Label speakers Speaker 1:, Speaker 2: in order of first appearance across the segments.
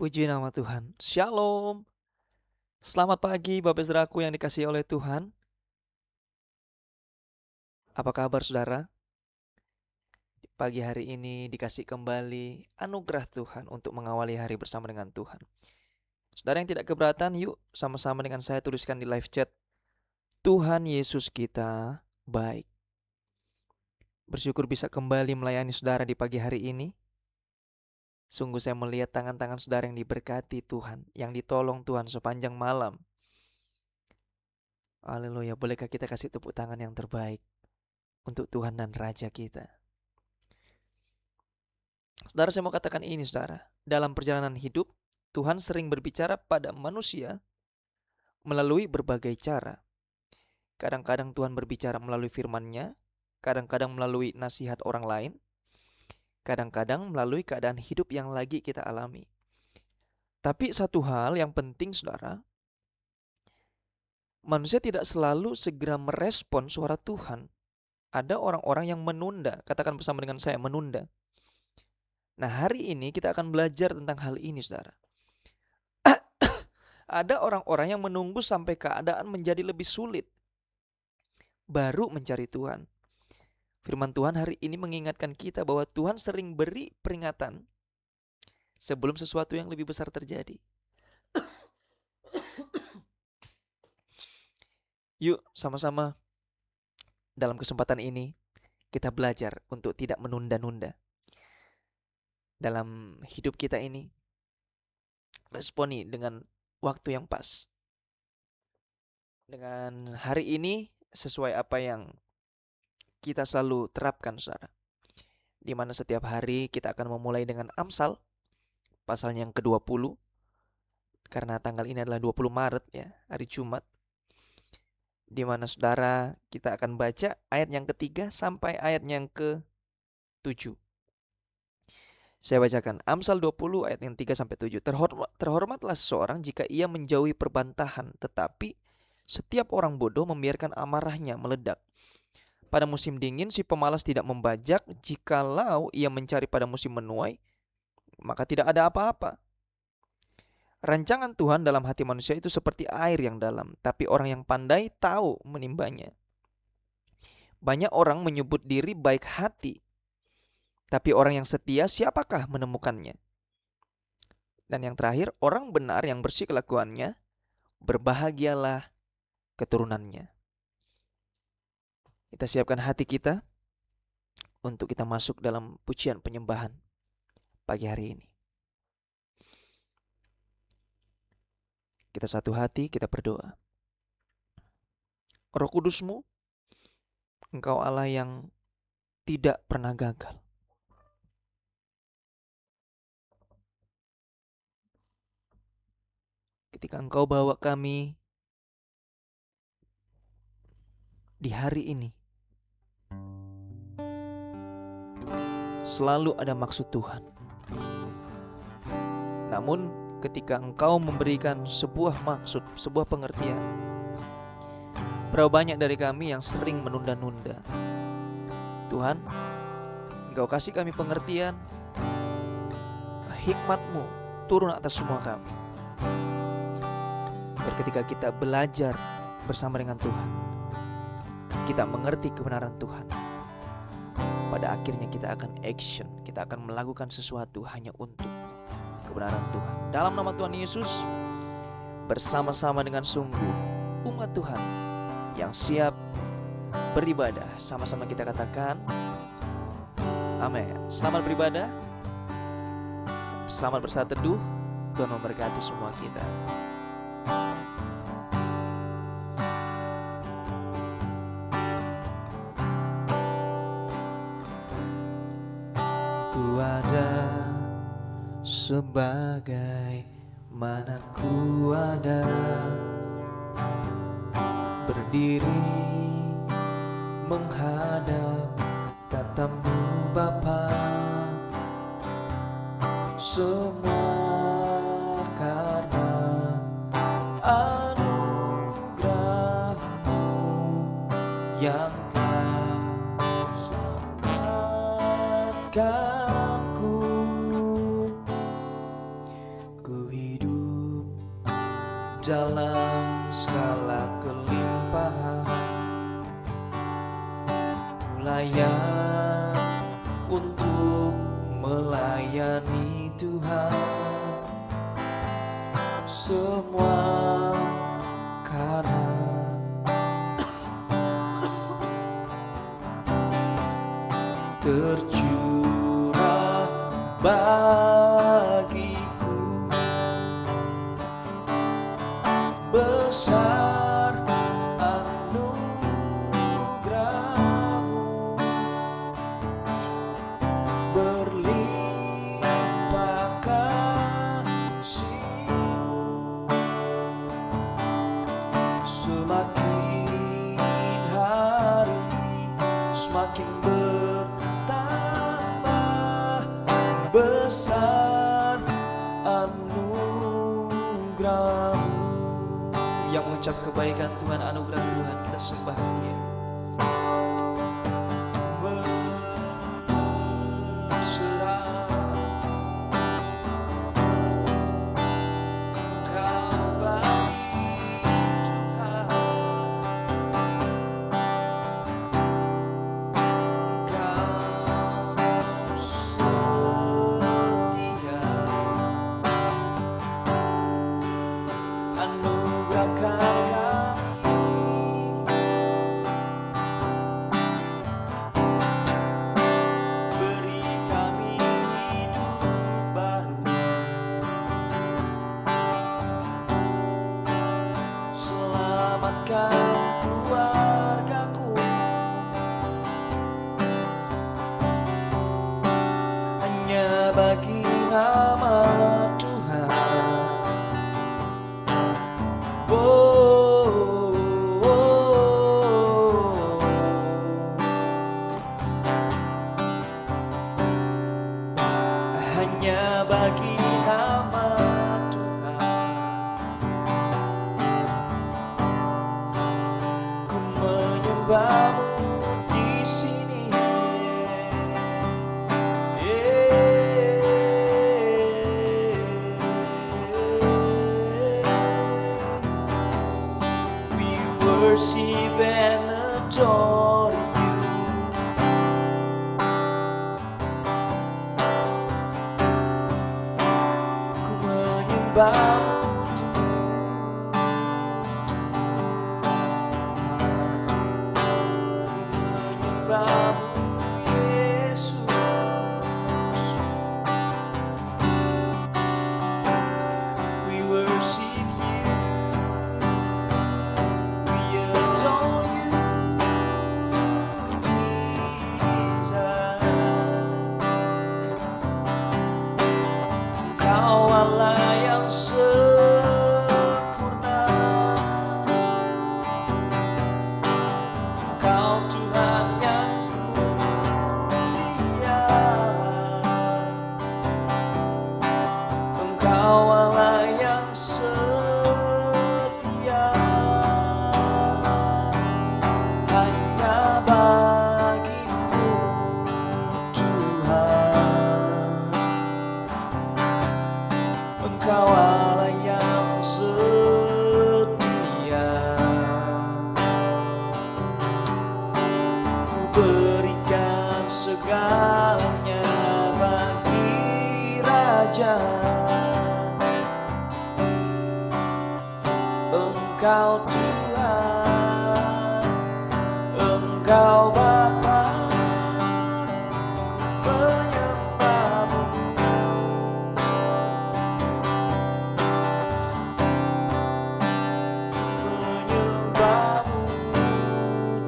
Speaker 1: Puji nama Tuhan. Shalom. Selamat pagi Bapak Saudaraku yang dikasihi oleh Tuhan. Apa kabar saudara? Pagi hari ini dikasih kembali anugerah Tuhan untuk mengawali hari bersama dengan Tuhan. Saudara yang tidak keberatan, yuk sama-sama dengan saya tuliskan di live chat. Tuhan Yesus kita baik. Bersyukur bisa kembali melayani saudara di pagi hari ini. Sungguh saya melihat tangan-tangan saudara yang diberkati Tuhan, yang ditolong Tuhan sepanjang malam. Haleluya, bolehkah kita kasih tepuk tangan yang terbaik untuk Tuhan dan Raja kita. Saudara, saya mau katakan ini saudara. Dalam perjalanan hidup, Tuhan sering berbicara pada manusia melalui berbagai cara. Kadang-kadang Tuhan berbicara melalui firman-Nya, kadang-kadang melalui nasihat orang lain, kadang-kadang melalui keadaan hidup yang lagi kita alami. Tapi satu hal yang penting saudara, manusia tidak selalu segera merespon suara Tuhan. Ada orang-orang yang menunda, katakan bersama dengan saya, menunda. Nah, hari ini kita akan belajar tentang hal ini saudara. Ada orang-orang yang menunggu sampai keadaan menjadi lebih sulit, baru mencari Tuhan. Firman Tuhan hari ini mengingatkan kita bahwa Tuhan sering beri peringatan sebelum sesuatu yang lebih besar terjadi. Yuk sama-sama dalam kesempatan ini kita belajar untuk tidak menunda-nunda. Dalam hidup kita ini, responi dengan waktu yang pas. Dengan hari ini sesuai apa yang kita selalu terapkan saudara. Di mana setiap hari kita akan memulai dengan Amsal pasalnya yang ke-20. Karena tanggal ini adalah 20 Maret ya, hari Jumat. Di mana saudara kita akan baca ayat yang ketiga sampai ayat yang ke-7. Saya bacakan Amsal 20 ayat yang 3 sampai 7. Terhormatlah seseorang jika ia menjauhi perbantahan, tetapi setiap orang bodoh membiarkan amarahnya meledak. Pada musim dingin si pemalas tidak membajak, jikalau ia mencari pada musim menuai, maka tidak ada apa-apa. Rancangan Tuhan dalam hati manusia itu seperti air yang dalam, tapi orang yang pandai tahu menimbanya. Banyak orang menyebut diri baik hati, tapi orang yang setia siapakah menemukannya? Dan yang terakhir, orang benar yang bersih kelakuannya, berbahagialah keturunannya. Kita siapkan hati kita untuk kita masuk dalam pujian penyembahan pagi hari ini. Kita satu hati, kita berdoa. Roh Kudus-Mu, Engkau Allah yang tidak pernah gagal. Ketika Engkau bawa kami di hari ini, selalu ada maksud Tuhan. Namun ketika Engkau memberikan sebuah maksud, sebuah pengertian, berapa banyak dari kami yang sering menunda-nunda. Tuhan, Engkau kasih kami pengertian, hikmat-Mu turun atas semua kami. Dan ketika kita belajar bersama dengan Tuhan, kita mengerti kebenaran Tuhan, pada akhirnya kita akan action, kita akan melakukan sesuatu hanya untuk kebenaran Tuhan. Dalam nama Tuhan Yesus, bersama-sama dengan sungguh umat Tuhan yang siap beribadah, sama-sama kita katakan amin. Selamat beribadah, selamat bersaat teduh. Tuhan memberkati semua kita. Ku ada sebagai mana ku ada, berdiri menghadap tatamu Bapa. Semua karena anugerah-Mu yang telah selamatkanku. Ku dalam segala kelimpahan, layak untuk melayani Tuhan. Semua karena tercurah bagiku besar anugerah-Mu, berlimpah kasih-Mu, semakin hari semakin bertambah besar anugerah-Mu. Yang mengucap kebaikan Tuhan, anugerah Tuhan, kita sembah Dia. Berserah Kau baik Tuhan, Kau setia, anugerahkan kami, beri kami hidup baru, selamatkan keluargaku, hanya bagi nama Tuhan. Hanya bagi nama Tuhan ku menyembah-Mu di sini. We worship and adore You. Ku menyembah-Mu Yesus. We worship You, we adore You, Jesus. Engkau Allah yang sempurna, Engkau Tuhan yang mulia, Engkau Allah yang setia, hanya bagi-Mu Tuhan. Engkau Allah yang setia, ku berikan segalanya bagi Raja. Engkau Tuhan, Engkau Bapa, ku menyembah-Mu. Menyembah-Mu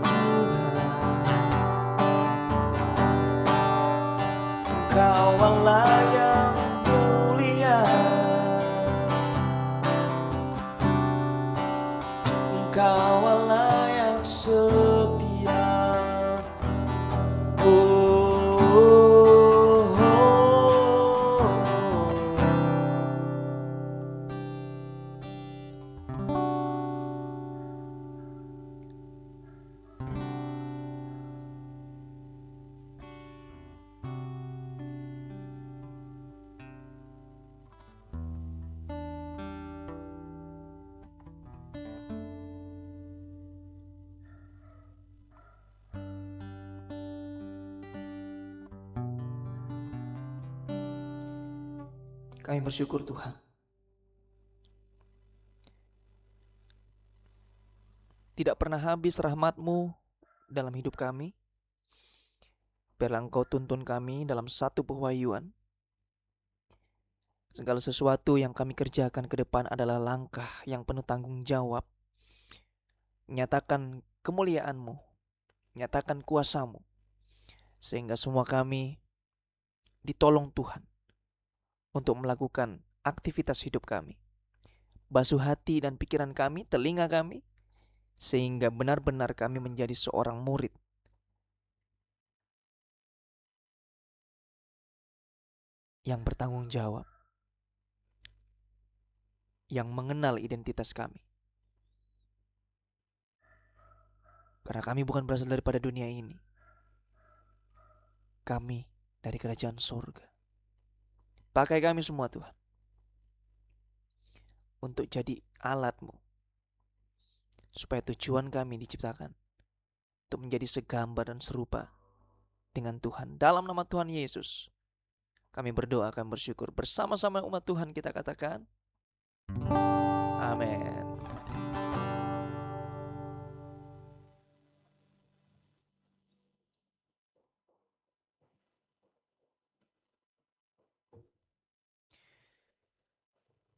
Speaker 1: Tuhan, Engkau Allah yang mulia, Engkau Allah yang setia. Kami bersyukur Tuhan. Tidak pernah habis rahmat-Mu dalam hidup kami. Biarlah Engkau tuntun kami dalam satu pewahyuan. Segala sesuatu yang kami kerjakan ke depan adalah langkah yang penuh tanggung jawab. Nyatakan kemuliaan-Mu, nyatakan kuasa-Mu, sehingga semua kami ditolong Tuhan untuk melakukan aktivitas hidup kami. Basuh hati dan pikiran kami, telinga kami, sehingga benar-benar kami menjadi seorang murid yang bertanggung jawab, yang mengenal identitas kami. Karena kami bukan berasal daripada dunia ini. Kami dari kerajaan surga. Pakai kami semua Tuhan, untuk jadi alat-Mu, supaya tujuan kami diciptakan untuk menjadi segambar dan serupa dengan Tuhan. Dalam nama Tuhan Yesus, kami berdoa, kami bersyukur. Bersama-sama umat Tuhan kita katakan, amin.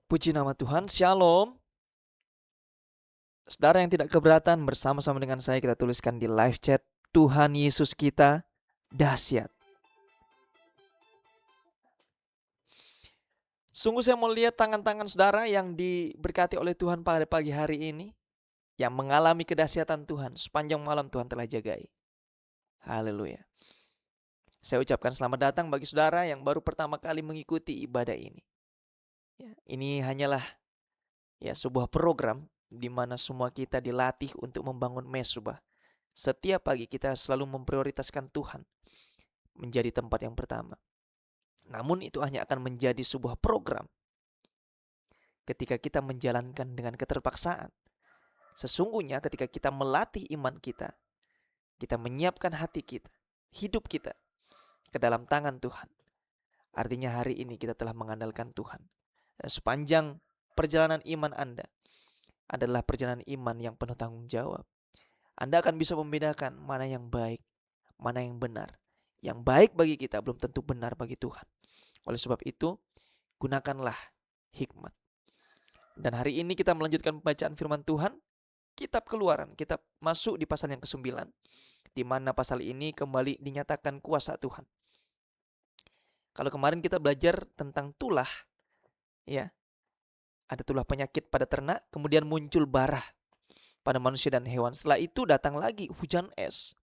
Speaker 1: Puji nama Tuhan, Shalom. Saudara yang tidak keberatan, bersama-sama dengan saya kita tuliskan di live chat, Tuhan Yesus kita dahsyat. Sungguh saya mau lihat tangan-tangan saudara yang diberkati oleh Tuhan pada pagi hari ini, yang mengalami kedahsyatan Tuhan sepanjang malam Tuhan telah jagai. Haleluya. Saya ucapkan selamat datang bagi saudara yang baru pertama kali mengikuti ibadah ini. Ini hanyalah sebuah program di mana semua kita dilatih untuk membangun mesbah. Setiap pagi kita selalu memprioritaskan Tuhan menjadi tempat yang pertama. Namun itu hanya akan menjadi sebuah program ketika kita menjalankan dengan keterpaksaan. Sesungguhnya ketika kita melatih iman kita, kita menyiapkan hati kita, hidup kita ke dalam tangan Tuhan. Artinya hari ini kita telah mengandalkan Tuhan. Sepanjang perjalanan iman Anda adalah perjalanan iman yang penuh tanggung jawab. Anda akan bisa membedakan mana yang baik, mana yang benar. Yang baik bagi kita belum tentu benar bagi Tuhan. Oleh sebab itu, gunakanlah hikmat. Dan hari ini kita melanjutkan pembacaan firman Tuhan, Kitab Keluaran. Kita masuk di pasal yang ke-9, di mana pasal ini kembali dinyatakan kuasa Tuhan. Kalau kemarin kita belajar tentang tulah, ada tulah penyakit pada ternak, kemudian muncul bara pada manusia dan hewan. Setelah itu datang lagi hujan es.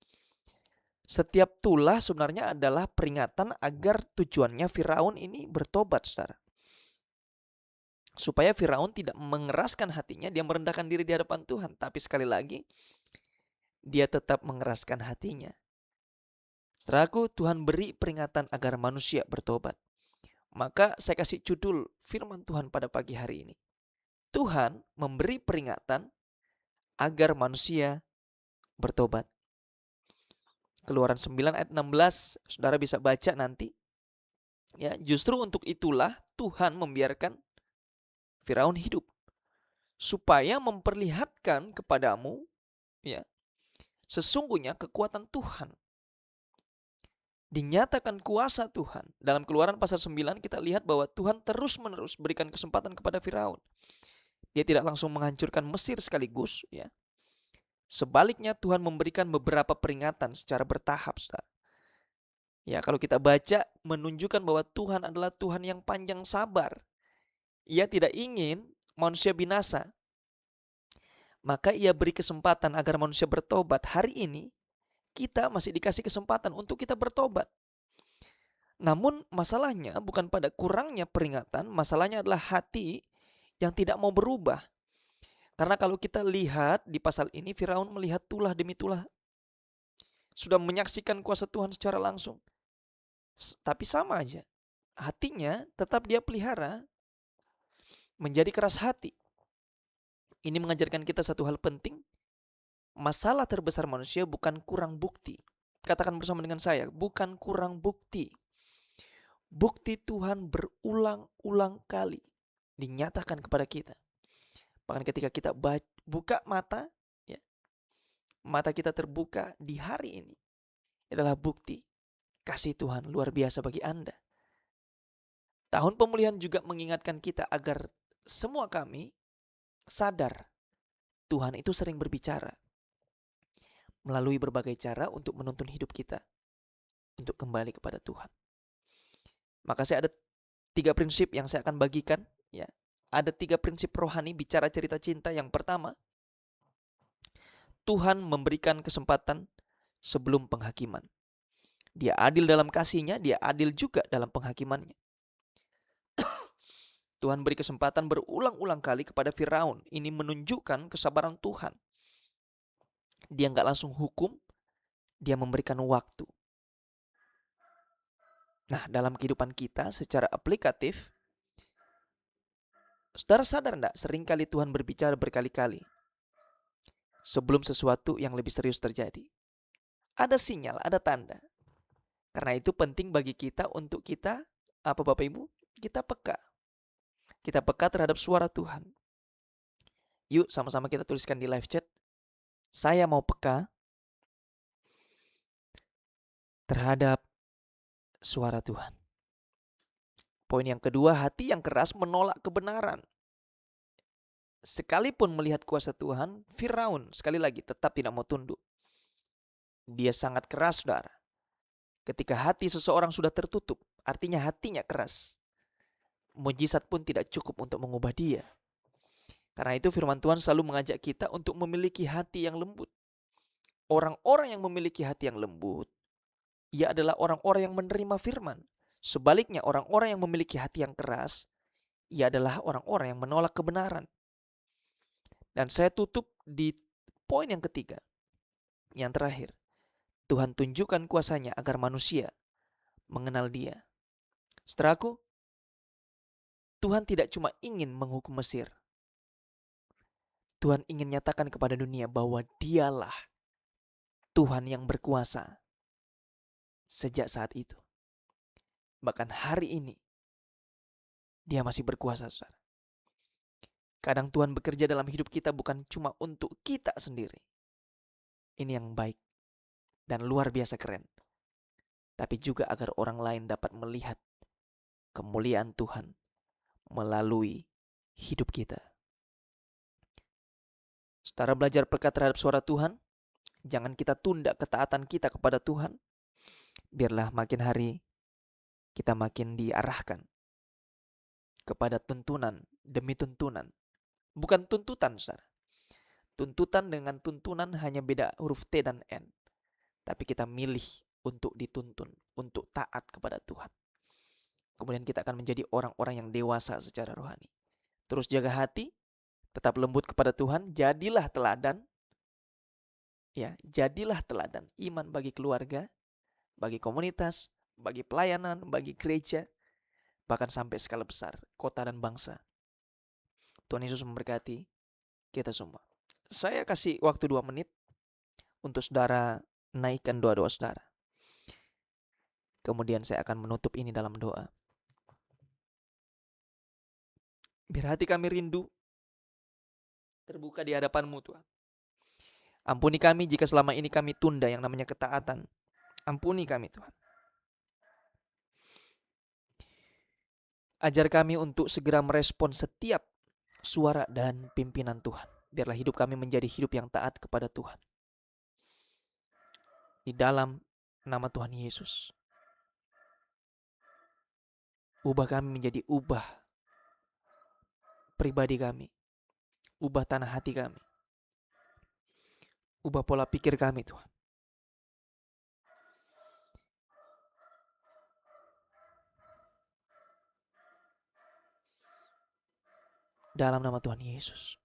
Speaker 1: Setiap tulah sebenarnya adalah peringatan agar tujuannya Firaun ini bertobat, saudara. Supaya Firaun tidak mengeraskan hatinya, dia merendahkan diri di hadapan Tuhan. Tapi sekali lagi, dia tetap mengeraskan hatinya. Saudaraku, Tuhan beri peringatan agar manusia bertobat. Maka saya kasih judul firman Tuhan pada pagi hari ini. Tuhan memberi peringatan agar manusia bertobat. Keluaran 9 ayat 16, saudara bisa baca nanti. Justru untuk itulah Tuhan membiarkan Firaun hidup, supaya memperlihatkan kepadamu sesungguhnya kekuatan Tuhan. Dinyatakan kuasa Tuhan. Dalam Keluaran pasal 9 kita lihat bahwa Tuhan terus-menerus berikan kesempatan kepada Firaun. Dia tidak langsung menghancurkan Mesir sekaligus, Sebaliknya Tuhan memberikan beberapa peringatan secara bertahap, saudara. Kalau kita baca menunjukkan bahwa Tuhan adalah Tuhan yang panjang sabar. Ia tidak ingin manusia binasa. Maka ia beri kesempatan agar manusia bertobat. Hari ini kita masih dikasih kesempatan untuk kita bertobat. Namun masalahnya bukan pada kurangnya peringatan, masalahnya adalah hati yang tidak mau berubah. Karena kalau kita lihat di pasal ini, Firaun melihat tulah demi tulah, sudah menyaksikan kuasa Tuhan secara langsung. Tapi sama aja, hatinya tetap dia pelihara, menjadi keras hati. Ini mengajarkan kita satu hal penting. Masalah terbesar manusia bukan kurang bukti. Katakan bersama dengan saya, bukan kurang bukti. Bukti Tuhan berulang-ulang kali dinyatakan kepada kita. Bahkan ketika kita buka mata, ya, mata kita terbuka di hari ini, adalah bukti kasih Tuhan luar biasa bagi Anda. Tahun pemulihan juga mengingatkan kita agar semua kami sadar Tuhan itu sering berbicara melalui berbagai cara untuk menuntun hidup kita untuk kembali kepada Tuhan. Maka saya ada 3 prinsip yang saya akan bagikan, ya. Ada 3 prinsip rohani bicara cerita cinta. Yang pertama, Tuhan memberikan kesempatan sebelum penghakiman. Dia adil dalam kasih-Nya, Dia adil juga dalam penghakimannya. Tuhan beri kesempatan berulang-ulang kali kepada Firaun. Ini menunjukkan kesabaran Tuhan. Dia nggak langsung hukum, Dia memberikan waktu. Nah, dalam kehidupan kita secara aplikatif, saudara sadar enggak, seringkali Tuhan berbicara berkali-kali sebelum sesuatu yang lebih serius terjadi. Ada sinyal, ada tanda. Karena itu penting bagi kita untuk kita, apa Bapak Ibu? Kita peka. Kita peka terhadap suara Tuhan. Yuk sama-sama kita tuliskan di live chat. Saya mau peka terhadap suara Tuhan. Poin yang kedua, hati yang keras menolak kebenaran. Sekalipun melihat kuasa Tuhan, Firaun sekali lagi tetap tidak mau tunduk. Dia sangat keras, saudara. Ketika hati seseorang sudah tertutup, artinya hatinya keras. Mujizat pun tidak cukup untuk mengubah dia. Karena itu firman Tuhan selalu mengajak kita untuk memiliki hati yang lembut. Orang-orang yang memiliki hati yang lembut, ia adalah orang-orang yang menerima firman. Sebaliknya, orang-orang yang memiliki hati yang keras, ia adalah orang-orang yang menolak kebenaran. Dan saya tutup di poin yang ketiga, yang terakhir. Tuhan tunjukkan kuasa-Nya agar manusia mengenal Dia. Saudaraku, Tuhan tidak cuma ingin menghukum Mesir. Tuhan ingin nyatakan kepada dunia bahwa Dialah Tuhan yang berkuasa sejak saat itu. Bahkan hari ini, Dia masih berkuasa, saudara. Kadang Tuhan bekerja dalam hidup kita bukan cuma untuk kita sendiri. Ini yang baik dan luar biasa keren. Tapi juga agar orang lain dapat melihat kemuliaan Tuhan melalui hidup kita. Saudara belajar peka terhadap suara Tuhan. Jangan kita tunda ketaatan kita kepada Tuhan. Biarlah makin hari kita makin diarahkan kepada tuntunan demi tuntunan. Bukan tuntutan, saudara. Tuntutan dengan tuntunan hanya beda huruf T dan N. Tapi kita milih untuk dituntun, untuk taat kepada Tuhan. Kemudian kita akan menjadi orang-orang yang dewasa secara rohani. Terus jaga hati, tetap lembut kepada Tuhan, jadilah teladan. Ya, jadilah teladan iman bagi keluarga, bagi komunitas, bagi pelayanan, bagi gereja, bahkan sampai skala besar, kota dan bangsa. Tuhan Yesus memberkati kita semua. Saya kasih waktu 2 menit untuk saudara naikkan doa-doa saudara. Kemudian saya akan menutup ini dalam doa. Biar hati kami rindu terbuka di hadapan-Mu, Tuhan. Ampuni kami jika selama ini kami tunda yang namanya ketaatan. Ampuni kami, Tuhan. Ajar kami untuk segera merespon setiap suara dan pimpinan Tuhan. Biarlah hidup kami menjadi hidup yang taat kepada Tuhan. Di dalam nama Tuhan Yesus. Ubah kami menjadi ubah pribadi kami. Ubah tanah hati kami. Ubah pola pikir kami, Tuhan. Dalam nama Tuhan Yesus.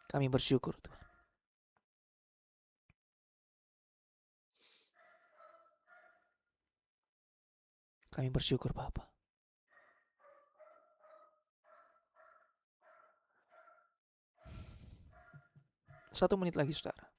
Speaker 1: Kami bersyukur, Tuhan. Kami bersyukur, Bapa. Satu menit lagi, saudara.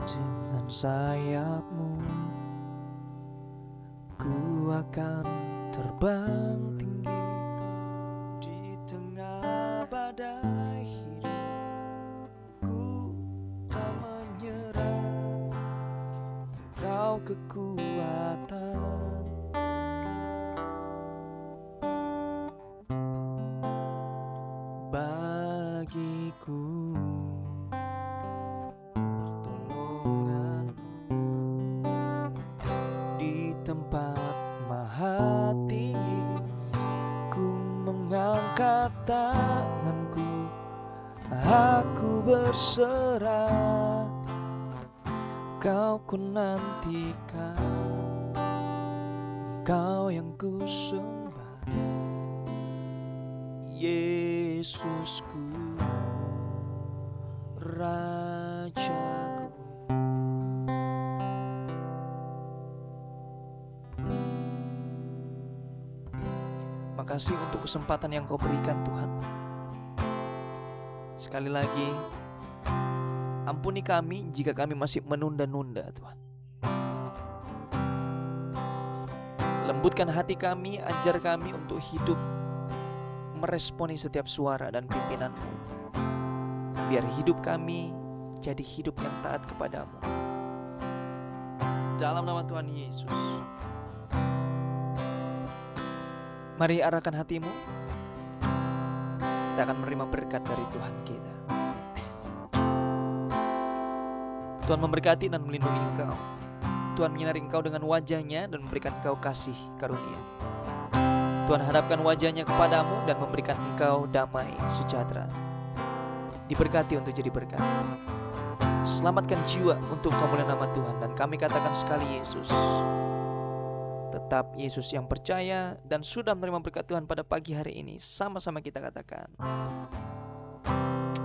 Speaker 1: Dengan sayap-Mu ku akan terbang tinggi di tengah badai hidup. Ku tak menyerah, Engkau kekuatan bagiku. Tempat maha tinggi ku mengangkat tanganku, aku berserah, Kau ku nantikan, Kau yang ku sembah, Yesusku, Rajaku. Makasih untuk kesempatan yang Kau berikan, Tuhan. Sekali lagi, ampuni kami jika kami masih menunda-nunda, Tuhan. Lembutkan hati kami, ajar kami untuk hidup meresponi setiap suara dan pimpinan-Mu. Biar hidup kami jadi hidup yang taat kepadamu. Dalam nama Tuhan Yesus. Mari arahkan hatimu. Kita akan menerima berkat dari Tuhan kita. Tuhan memberkati dan melindungi engkau. Tuhan menyinari engkau dengan wajah-Nya dan memberikan engkau kasih karunia. Tuhan hadapkan wajah-Nya kepadamu dan memberikan engkau damai sejahtera. Diberkati untuk jadi berkat. Selamatkan jiwa untuk kemuliaan nama Tuhan. Dan kami katakan sekali, Yesus. Tetap Yesus yang percaya dan sudah menerima berkat Tuhan pada pagi hari ini. Sama-sama kita katakan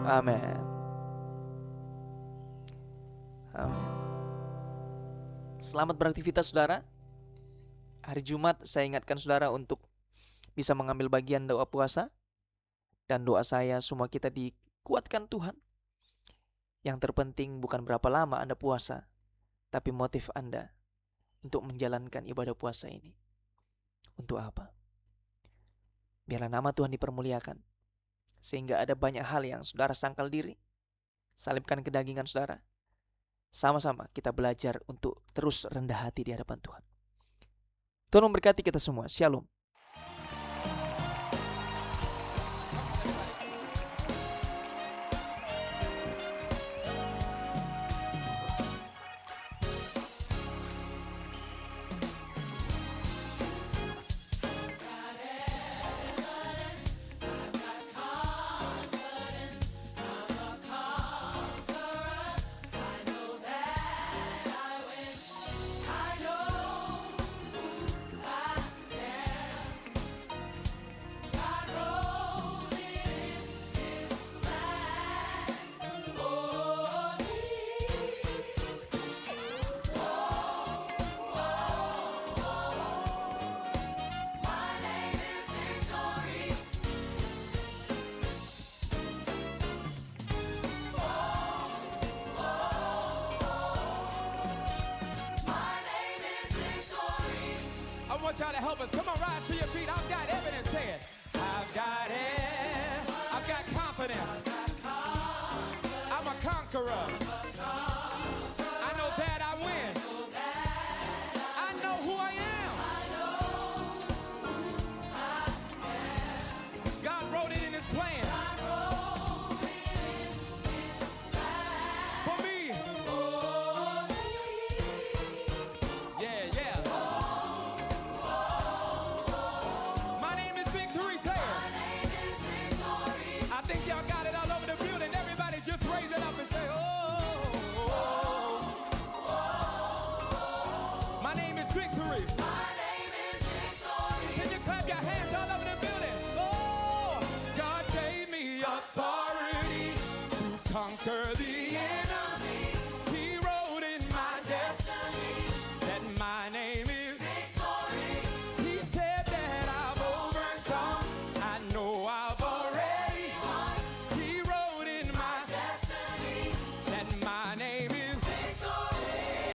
Speaker 1: amin. Amin. Selamat beraktivitas, saudara. Hari Jumat saya ingatkan saudara untuk bisa mengambil bagian doa puasa. Dan doa saya semua kita dikuatkan Tuhan. Yang terpenting bukan berapa lama Anda puasa, tapi motif Anda untuk menjalankan ibadah puasa ini. Untuk apa? Biarlah nama Tuhan dipermuliakan. Sehingga ada banyak hal yang saudara sangkal diri. Salibkan kedagingan saudara. Sama-sama kita belajar untuk terus rendah hati di hadapan Tuhan. Tuhan memberkati kita semua. Shalom.
Speaker 2: I want y'all to help us. Come on, rise to your feet. I've got evidence. Say it. I've got it. I've got confidence. I'm a conqueror. I know that I win. I know who I am. God wrote it in His plan. For me. Yeah, yeah. My name is Victory. Say it. I think y'all got it all over the building. Everybody just raise it up and say, oh. My name is Victory.